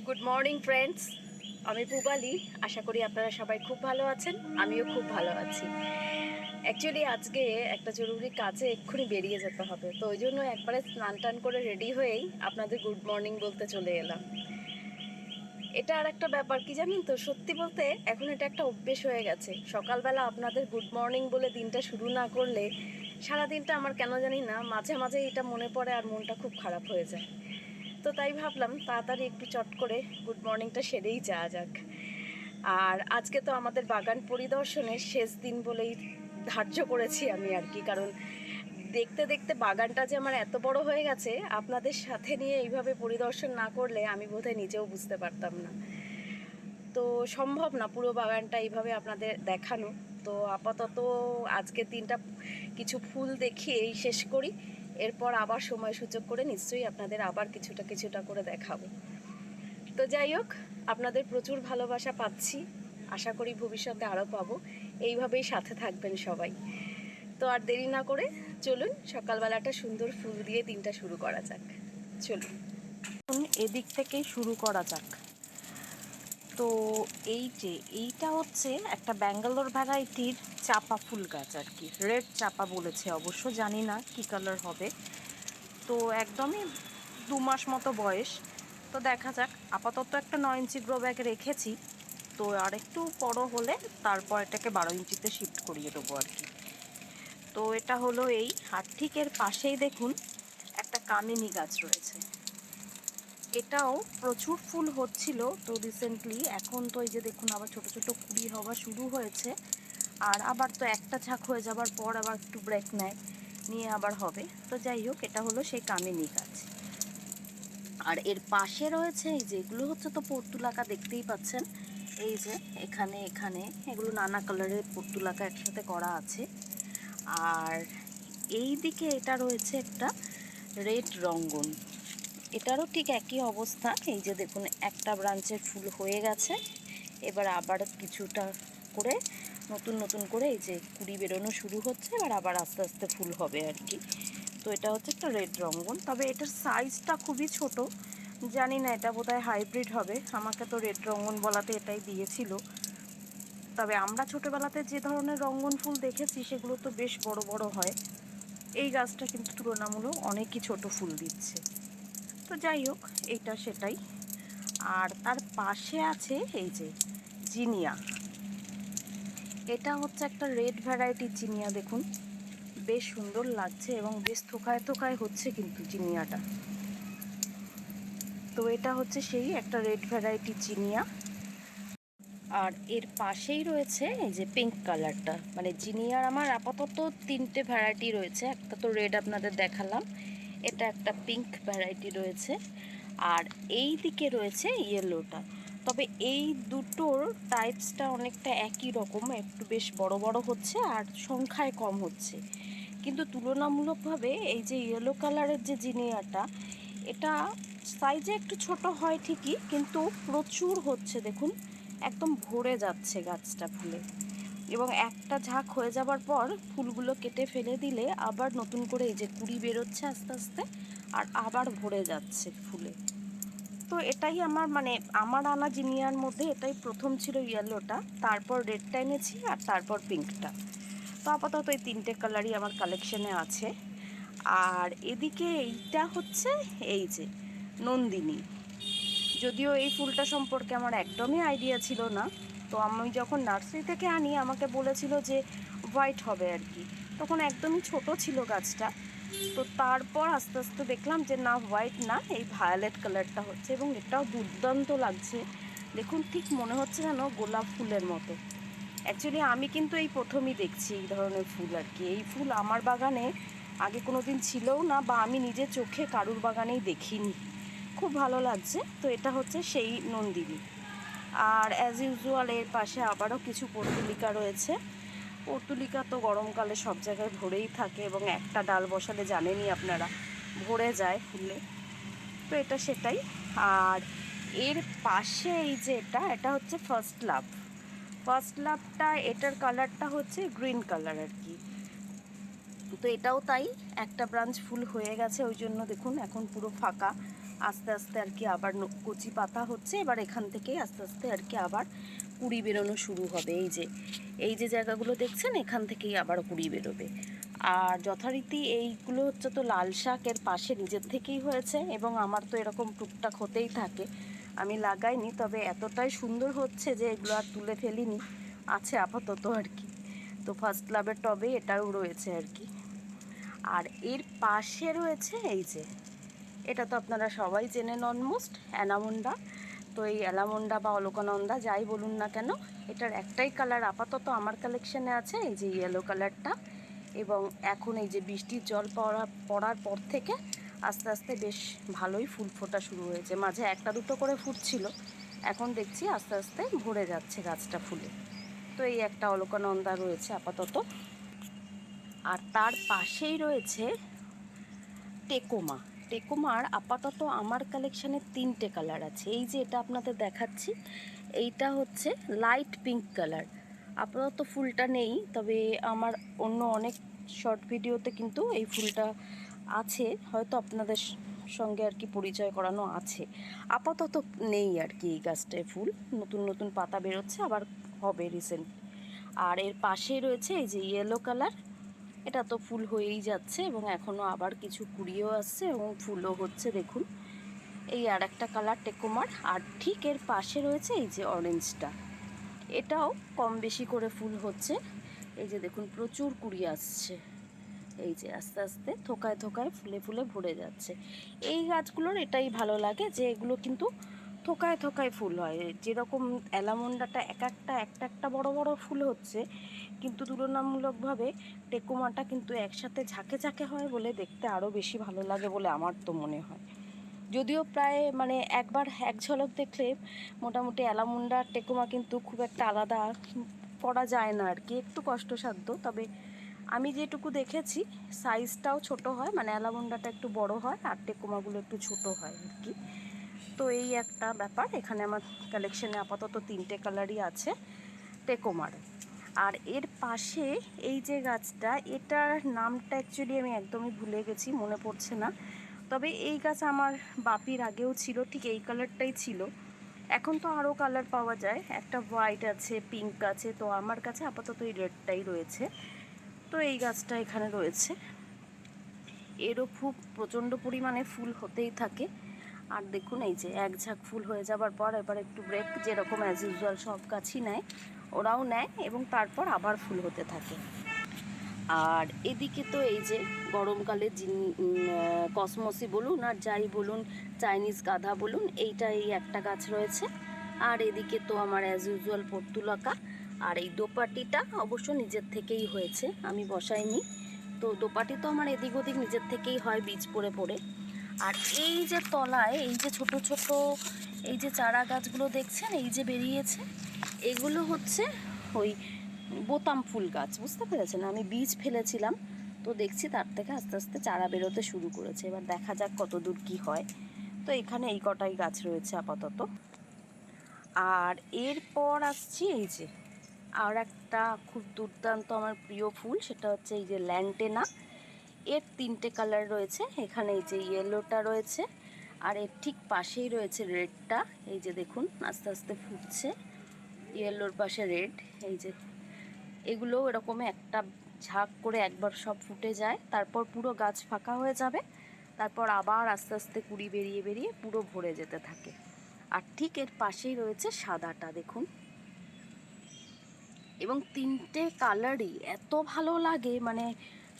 Good morning friends, আমি পূবালি। আশা করি আপনারা সবাই খুব ভালো আছেন, আমিও খুব ভালো আছি। অ্যাকচুয়ালি আজকে একটা জরুরি কাজে এক্ষুনি বেরিয়ে যেতে হবে, তো ওই জন্য একবারে স্নান টান করে রেডি হয়েই আপনাদের গুড মর্নিং বলতে চলে এলাম। এটা আর একটা ব্যাপার কি জানেন তো, সত্যি বলতে এখন এটা একটা অভ্যেস হয়ে গেছে। সকালবেলা আপনাদের গুড মর্নিং বলে দিনটা শুরু না করলে সারা দিনটা আমার কেন জানি না মাঝে মাঝে এটা মনে পড়ে আর মনটা খুব খারাপ হয়ে যায়। তো তাই ভাবলাম তাড়াতাড়ি একটু চট করে গুড মর্নিংটা সেরেই যাওয়া যাক। আর আজকে তো আমাদের বাগান পরিদর্শনের শেষ দিন বলেই ধার্য করেছি আমি আর কি, কারণ দেখতে দেখতে বাগানটা যে আমার এত বড় হয়ে গেছে, আপনাদের সাথে নিয়ে এইভাবে পরিদর্শন না করলে আমি বোধহয় নিজেও বুঝতে পারতাম না। তো সম্ভব না পুরো বাগানটা এইভাবে আপনাদের দেখানো। তো আপাতত আজকের দিনটা কিছু ফুল দেখিয়েই শেষ করি, এরপর আবার সময় সুযোগ করে নিশ্চয়ই আপনাদের আবার কিছুটা কিছুটা করে দেখাবো। তো যাই হোক, আপনাদের প্রচুর ভালোবাসা পাচ্ছি, আশা করি ভবিষ্যতে আরও পাবো। এইভাবেই সাথে থাকবেন সবাই। তো আর দেরি না করে চলুন সকালবেলাটা সুন্দর ফুল দিয়ে দিনটা শুরু করা যাক। চলুন এদিক থেকেই শুরু করা যাক। তো এইটা হচ্ছে একটা ব্যাঙ্গালোর ভ্যারাইটির চাপা ফুল গাছ আর কি, রেড চাপা বলেছে, অবশ্য জানি না কী কালার হবে। তো একদমই 2 মাস মতো বয়স। তো দেখা যাক, আপাতত একটা 9 ইঞ্চি গ্রো ব্যাগে রেখেছি। তো আর একটু বড় হলে তারপর এটাকে 12 ইঞ্চিতে শিফট করিয়ে দেবো আর কি। তো এটা হলো এই, আর ঠিক এর পাশেই দেখুন একটা কামিনী গাছ রয়েছে। এটাও প্রচুর ফুল হচ্ছিল তো রিসেন্টলি, এখন তো এই যে দেখুন আবার ছোট ছোট কুড়ি হওয়া শুরু হয়েছে। আর আবার তো একটা ঝাঁক হয়ে যাবার পর আবার একটু ব্রেক নিয়ে আবার হবে। তো যাই হোক, এটা হলো সেই কামিনী গাছ। আর এর পাশে রয়েছে এই যে, এগুলো হচ্ছে তো পর্তুলাকা, দেখতেই পাচ্ছেন। এই যে এখানে এখানে এগুলো নানা কালারের পর্তুলাকা একসাথে করা আছে। আর এই দিকে এটা রয়েছে একটা রেড রঙ্গন, এটারও ঠিক একই অবস্থা। এই যে দেখুন একটা ব্রাঞ্চের ফুল হয়ে গেছে, এবার আবার কিছুটা করে নতুন নতুন করে এই যে কুড়ি বেরোনো শুরু হচ্ছে, এবার আবার আস্তে আস্তে ফুল হবে আর কি। তো এটা হচ্ছে একটা রেড রঙ্গন, তবে এটার সাইজটা খুবই ছোট। জানি না, এটা বোধহয় হাইব্রিড হবে, আমাকে তো রেড রঙ্গন বলাতে এটাই দিয়েছিল। তবে আমরা ছোটোবেলাতে যে ধরনের রঙ্গন ফুল দেখেছি সেগুলো তো বেশ বড় বড় হয়, এই গাছটা কিন্তু তুলনামূলক অনেকই ছোট ফুল দিচ্ছে। তো যাই হোক, এইটা সেটাই। আর তার পাশে আছে এই যে জিনিয়া, এটা হচ্ছে একটা রেড ভ্যারাইটির জিনিয়া। দেখুন বেশ সুন্দর লাগছে এবং বেশ থোকায় থোকায় হচ্ছে কিন্তু জিনিয়াটা। তো এটা হচ্ছে সেই একটা রেড ভ্যারাইটির জিনিয়া। আর এর পাশেই রয়েছে এই যে পিঙ্ক কালারটা, মানে জিনিয়ার আমার আপাতত 3টে ভ্যারাইটি রয়েছে। একটা তো রেড আপনাদের দেখালাম, এটা একটা পিঙ্ক ভ্যারাইটি রয়েছে, আর এই দিকে রয়েছে ইয়েলোটা। তবে এই দুটোর টাইপসটা অনেকটা একই রকম, একটু বেশ বড় বড় হচ্ছে আর সংখ্যায় কম হচ্ছে। কিন্তু তুলনামূলকভাবে এই যে ইয়েলো কালারের যে জিনিয়াটা, এটা সাইজে একটু ছোট হয় ঠিকই, কিন্তু প্রচুর হচ্ছে। দেখুন একদম ভরে যাচ্ছে গাছটা ফুলে, এবং একটা ঝাঁক হয়ে যাবার পর ফুলগুলো কেটে ফেলে দিলে আবার নতুন করে এই যে কুড়ি বেরোচ্ছে আস্তে আস্তে, আর আবার ভরে যাচ্ছে ফুলে। তো এটাই আমার আমার আনা জিনিয়ার মধ্যে এটাই প্রথম ছিল ইয়েলোটা, তারপর রেডটা এনেছি, আর তারপর পিঙ্কটা। তো আপাতত এই 3টে কালারই আমার কালেকশনে আছে। আর এদিকে এইটা হচ্ছে এই যে নন্দিনী। যদিও এই ফুলটা সম্পর্কে আমার একদমই আইডিয়া ছিল না, তো আমি যখন নার্সারি থেকে আনি আমাকে বলেছিল যে হোয়াইট হবে আর কি, তখন একদমই ছোট ছিল গাছটা। তো তারপর আস্তে আস্তে দেখলাম যে না, হোয়াইট না, এই ভায়োলেট কালারটা হচ্ছে, এবং এটাও দুর্দান্ত লাগছে। দেখুন ঠিক মনে হচ্ছে যেন গোলাপ ফুলের মতো। অ্যাকচুয়ালি আমি কিন্তু এই প্রথমই দেখছি এই ধরনের ফুল আর কি। এই ফুল আমার বাগানে আগে কোনো দিন ছিলও না, বা আমি নিজে চোখে কারুর বাগানেই দেখিনি। খুব ভালো লাগছে। তো এটা হচ্ছে সেই নন্দিনী। আর অ্যাজ ইউজুয়াল এর পাশে আবারও কিছু পর্তুলিকা রয়েছে। পর্তুলিকা তো গরমকালে সব জায়গায় ভরেই থাকে, এবং একটা ডাল বসালে জানেনই আপনারা ভরে যায় ফুলে। তো এটা সেটাই। আর এর পাশে এই যে এটা হচ্ছে ফার্স্ট লাভ। ফার্স্ট লাভটা, এটার কালারটা হচ্ছে গ্রিন কালার আর কি। তো এটাও তাই, একটা ব্রাঞ্চ ফুল হয়ে গেছে, ওই জন্য দেখুন এখন পুরো ফাঁকা, আস্তে আস্তে আর কি আবার কচি পাতা হচ্ছে। এবার এখান থেকেই আস্তে আস্তে আর কি আবার কুড়ি বেরোনো শুরু হবে। এই যে জায়গাগুলো দেখছেন, এখান থেকেই আবার কুড়ি বেরোবে। আর যথারীতি এইগুলো হচ্ছে তো লাল শাকের পাশে নিজের থেকেই হয়েছে, এবং আমার তো এরকম টুকটাক হতেই থাকে, আমি লাগাইনি, তবে এতটাই সুন্দর হচ্ছে যে এগুলো আর তুলে ফেলিনি, আছে আপাতত আর কি। তো ফার্স্ট লাভের টবে এটাও রয়েছে আর কি। আর এর পাশে রয়েছে এই যে, এটা তো আপনারা সবাই চেনেন অলমোস্ট, অ্যানামুন্ডা। তো এই অ্যালামুন্ডা বা অলকানন্দা যাই বলুন না কেন, এটার একটাই কালার আপাতত আমার কালেকশানে আছে, এই যে ইয়েলো কালারটা। এবং এখন এই যে বৃষ্টির জল পড়ার পর থেকে আস্তে আস্তে বেশ ভালোই ফুল ফোটা শুরু হয়েছে। মাঝে একটা দুটো করে ফুটছিল, এখন দেখছি আস্তে আস্তে ভরে যাচ্ছে গাছটা ফুলে। তো এই একটা অলকানন্দা রয়েছে আপাতত। আর তার পাশেই রয়েছে টেকোমা। টেকোমার আপাতত আমার কালেকশানে 3টে কালার আছে। এই যে এটা আপনাদের দেখাচ্ছি, এইটা হচ্ছে লাইট পিঙ্ক কালার। আপাতত ফুলটা নেই, তবে আমার অন্য অনেক শর্ট ভিডিওতে কিন্তু এই ফুলটা আছে, হয়তো আপনাদের সঙ্গে আর কি পরিচয় করানো আছে। আপাতত নেই আর কি এই গাছটায় ফুল, নতুন নতুন পাতা বেরোচ্ছে, আবার হবে রিসেন্ট। আর এর পাশেই রয়েছে এই যে ইয়েলো কালার, এটা তো ফুল হয়েই যাচ্ছে এবং এখনও আবার কিছু কুড়িয়েও আসছে এবং ফুলও হচ্ছে দেখুন। এই আর একটা কালার টেকোমার। আর ঠিক এর পাশে রয়েছে এই যে অরেঞ্জটা, এটাও কম বেশি করে ফুল হচ্ছে। এই যে দেখুন প্রচুর কুড়ি আসছে, এই যে আস্তে আস্তে থোকায় থোকায় ফুলে ফুলে ভরে যাচ্ছে। এই গাছগুলোর এটাই ভালো লাগে যে এগুলো কিন্তু থোকায় থোকায় ফুল হয়। যেরকম অ্যালামন্ডাটা একটা একটা বড় বড় ফুল হচ্ছে, কিন্তু তুলনামূলকভাবে টেকোমাটা কিন্তু একসাথে ঝাঁকে ঝাঁকে হয় বলে দেখতে আরও বেশি ভালো লাগে বলে আমার তো মনে হয়। যদিও প্রায় মানে একবার এক ঝলক দেখলে মোটামুটি অ্যালামুন্ডা আর টেকোমা কিন্তু খুব একটা আলাদা করা যায় না আর কি, একটু কষ্টসাধ্য। তবে আমি যেটুকু দেখেছি সাইজটাও ছোট হয়, মানে অ্যালামুন্ডাটা একটু বড় হয় আর টেকোমাগুলো একটু ছোট হয় আর কি। তো এই একটা ব্যাপার। এখানে আমার কালেকশানে আপাতত 3টে কালারই আছে টেকোমার। আর এর পাশে এই যে গাছটা, এটার নামটা অ্যাকচুয়ালি আমি একদমই ভুলে গেছি, মনে পড়ছে না। তবে এই গাছ আমার বাপির আগেও ছিল, ঠিক এই কালারটাই ছিল। এখন তো আরও কালার পাওয়া যায়, একটা হোয়াইট আছে, পিঙ্ক আছে, তো আমার কাছে আপাতত এই রেডটাই রয়েছে। তো এই গাছটা এখানে রয়েছে, এরও খুব প্রচণ্ড পরিমাণে ফুল হতেই থাকে। আর দেখুন এই যে এক ঝাঁক ফুল হয়ে যাবার পর এবার একটু ব্রেক, যেরকম অ্যাজ ইউজুয়াল সব গাছই নেয়, ওরাও নেয় এবং তারপর আবার ফুল হতে থাকে। আর এদিকে তো এই যে গরমকালে কসমসি বলুন আর যাই বলুন, চাইনিজ গাঁদা বলুন, এইটা এই একটা গাছ রয়েছে। আর এদিকে তো আমার অ্যাজ ইউজুয়াল পর্তুলাকা। আর এই দোপাটিটা অবশ্য নিজের থেকেই হয়েছে, আমি বসাইনি। তো দোপাটি তো আমার এদিক ওদিক নিজের থেকেই হয় বীজ পড়ে পড়ে। আর এই যে তলায় এই যে ছোট ছোট এই যে চারা গাছগুলো দেখছেন, এই যে বেরিয়েছে, এগুলো হচ্ছে ওই বোতাম ফুল গাছ, বুঝতে পেরেছেন? আমি বীজ ফেলেছিলাম, তো দেখছি তার থেকে আস্তে আস্তে চারা বেরোতে শুরু করেছে। এবার দেখা যাক কত দূর কী হয়। তো এখানে এই কটাই গাছ রয়েছে আপাতত। আর এরপর আসছি এই যে আর একটা খুব দুর্দান্ত আমার প্রিয় ফুল, সেটা হচ্ছে এই যে ল্যান্টেনা। এর 3টে কালার রয়েছে, এখানে এই যে ইয়েলোটা রয়েছে, আর এর ঠিক পাশেই রয়েছে রেডটা। এই যে দেখুন আস্তে আস্তে ফুটছে, ইয়েলোর পাশে রেড। এই যে এগুলোও এরকম একটা ঝাঁক করে একবার সব ফুটে যায়, তারপর পুরো গাছ ফাঁকা হয়ে যাবে, তারপর আবার আস্তে আস্তে কুড়ি বেরিয়ে বেরিয়ে পুরো ভরে যেতে থাকে। আর ঠিক এর পাশেই রয়েছে সাদাটা দেখুন। এবং 3টে কালারই এত ভালো লাগে, মানে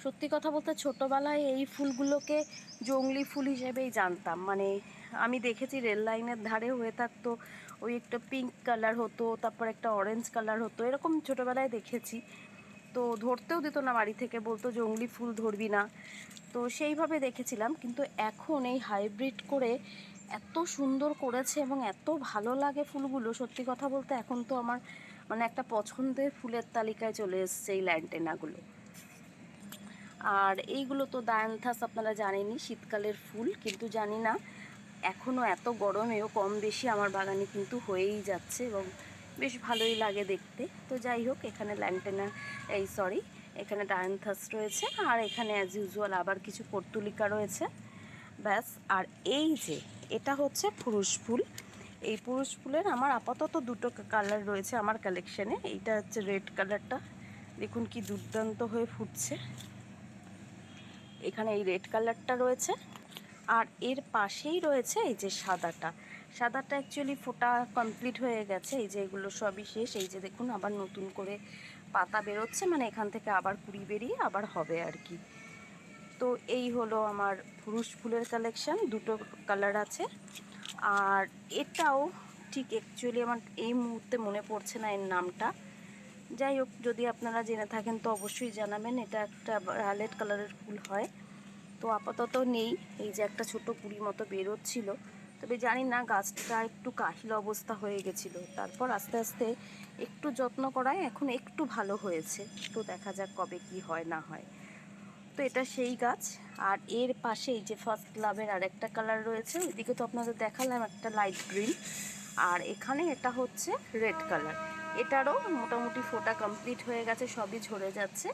সত্যি কথা বলতে ছোটোবেলায় এই ফুলগুলোকে জংলি ফুল হিসেবেই জানতাম। মানে আমি দেখেছি রেল লাইনের ধারে হয়ে থাকতো, ওই একটা পিঙ্ক কালার হতো, তারপর একটা অরেঞ্জ কালার হতো, এরকম ছোটোবেলায় দেখেছি। তো ধরতেও দিত না বাড়ি থেকে, বলতো জংলি ফুল ধরবি না, তো সেইভাবে দেখেছিলাম। কিন্তু এখন এই হাইব্রিড করে এত সুন্দর করেছে এবং এত ভালো লাগে ফুলগুলো, সত্যি কথা বলতে এখন তো আমার মানে একটা পছন্দের ফুলের তালিকায় চলে এসছে এই ল্যান্টেনাগুলো। আর এইগুলো তো ডায়ান্থাস আপনারা জানেনই, শীতকালের ফুল, কিন্তু জানি না এখনও এত গরমেও কম বেশি আমার বাগানে কিন্তু হয়েই যাচ্ছে এবং বেশ ভালোই লাগে দেখতে। তো যাই হোক, এখানে ল্যান্টেনা এখানে ডায়ান্থাস রয়েছে, আর এখানে অ্যাজ ইউজুয়াল আবার কিছু পর্তুলিকা রয়েছে, ব্যাস। আর এই যে এটা হচ্ছে পুরুষ ফুল। এই পুরুষ ফুলের আমার আপাতত দুটো কালার রয়েছে আমার কালেকশানে। এইটা হচ্ছে রেড কালারটা, দেখুন কি দুর্দান্ত হয়ে ফুটছে। এখানে এই রেড কালারটা রয়েছে, আর এর পাশেই রয়েছে এই যে সাদাটা। সাদাটা অ্যাকচুয়ালি ফোটা কমপ্লিট হয়ে গেছে, এই যে এগুলো সবই শেষ। এই যে দেখুন আবার নতুন করে পাতা বেরোচ্ছে, মানে এখান থেকে আবার কুড়ি বেরিয়ে আবার হবে আর কি। তো এই হলো আমার পুরুষ ফুলের কালেকশান, দুটো কালার আছে। আর এটাও ঠিক অ্যাকচুয়ালি আমার এই মুহূর্তে মনে পড়ছে না এর নামটা। যাই হোক, যদি আপনারা জেনে থাকেন তো অবশ্যই জানাবেন। এটা একটা ভায়োলেট কালারের ফুল হয়, তো আপাতত নেই। এই যে একটা ছোট কুড়ি মতো বেরোচ্ছিল, তবে জানি না, গাছটা একটু কাহিল অবস্থা হয়ে গেছিলো, তারপর আস্তে আস্তে একটু যত্ন করায় এখন একটু ভালো হয়েছে। তো দেখা যাক কবে কি হয় না হয়। তো এটা সেই গাছ। আর এর পাশে এই যে ফার্স্ট লাভের আরেকটা কালার রয়েছে, ওইদিকে তো আপনাদের দেখালাম একটা লাইট গ্রিন, আর এখানে এটা হচ্ছে রেড কালার। এটারও মোটামুটি ফোটা কমপ্লিট হয়ে গেছে, সবই ঝরে যাচ্ছে,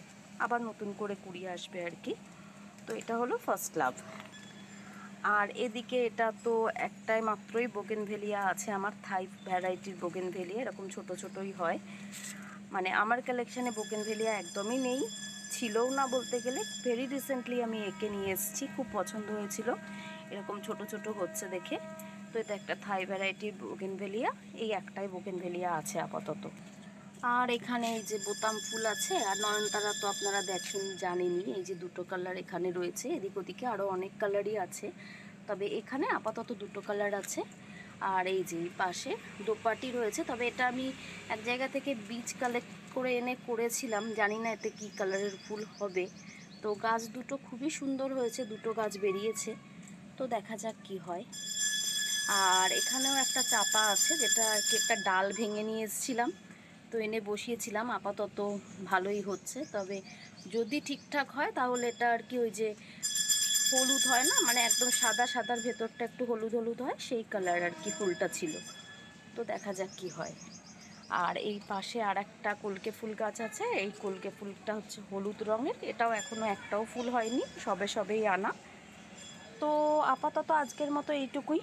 আবার নতুন করে কুড়ি আসবে আর কি। তো এটা হলো ফার্স্ট লাভ। আর এদিকে এটা তো একটাই মাত্রই বোগেনভেলিয়া আছে আমার, থাই ভ্যারাইটির বোগেনভেলিয়া, এরকম ছোট ছোটই হয়। মানে আমার কালেকশানে বোগেনভেলিয়া একদমই নেই, ছিলও না বলতে গেলে। ভেরি রিসেন্টলি আমি একে নিয়ে এসেছি, খুব পছন্দ হয়েছিল, এরকম ছোট ছোট হচ্ছে দেখে। তো এটা একটা থাই ভ্যারাইটির বোগেনভেলিয়া, এই একটাই বোগেনভেলিয়া আছে আপাতত। আর এখানে এই যে বোতাম ফুল আছে, আর নয়নতারা তো আপনারা দেখেন জানেনই, এই যে দুটো কালার এখানে রয়েছে, এদিক ওদিকে আরও অনেক কালারই আছে, তবে এখানে আপাতত দুটো কালার আছে। আর এই যে পাশে দোপাটি রয়েছে, তবে এটা আমি এক জায়গা থেকে বীজ কালেক্ট করে এনে করেছিলাম, জানি না এতে কী কালারের ফুল হবে। তো গাছ দুটো খুবই সুন্দর হয়েছে, দুটো গাছ বেরিয়েছে, তো দেখা যাক কি হয়। আর এখানেও একটা চাপা আছে, যেটা আর কি একটা ডাল ভেঙে নিয়ে এসেছিলাম, তো এনে বসিয়েছিলাম, আপাতত ভালোই হচ্ছে। তবে যদি ঠিকঠাক হয় তাহলে এটা আর কি ওই যে হলুদ হয় না, মানে একদম সাদা সাদার ভেতরটা একটু হলুদ হলুদ হয়, সেই কালার আর কি ফুলটা ছিল। তো দেখা যাক কি হয়। আর এই পাশে আর একটা কলকে ফুল গাছ আছে, এই কলকে ফুলটা হচ্ছে হলুদ রঙের, এটাও এখনও একটাও ফুল হয়নি, সবে সবেই আনা। তো আপাতত আজকের মতো এইটুকুই।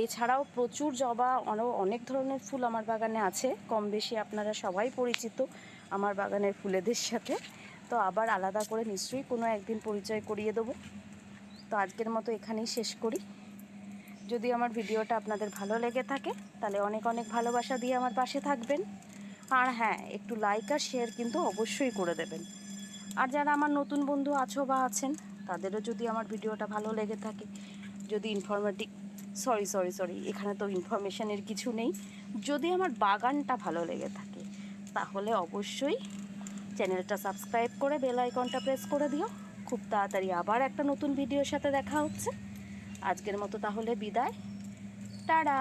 এছাড়াও প্রচুর জবা, অনেক ধরনের ফুল আমার বাগানে আছে, কম বেশি আপনারা সবাই পরিচিত আমার বাগানের ফুলেদের সাথে। তো আবার আলাদা করে নিশ্চয়ই কোনো একদিন পরিচয় করিয়ে দেবো। তো আজকের মতো এখানেই শেষ করি। যদি আমার ভিডিওটা আপনাদের ভালো লেগে থাকে তাহলে অনেক অনেক ভালোবাসা দিয়ে আমার পাশে থাকবেন। আর হ্যাঁ, একটু লাইক আর শেয়ার কিন্তু অবশ্যই করে দেবেন। আর যারা আমার নতুন বন্ধু আছো বা আছেন, তাদেরও যদি আমার ভিডিওটা ভালো লেগে থাকে, যদি সরি, এখানে তো ইনফরমেশানের কিছু নেই, যদি আমার বাগানটা ভালো লেগে থাকে তাহলে অবশ্যই চ্যানেলটা সাবস্ক্রাইব করে বেল আইকনটা প্রেস করে দিও। খুব তাড়াতাড়ি আবার একটা নতুন ভিডিওর সাথে দেখা হচ্ছে। আজকের মতো তাহলে বিদায়, টাটা।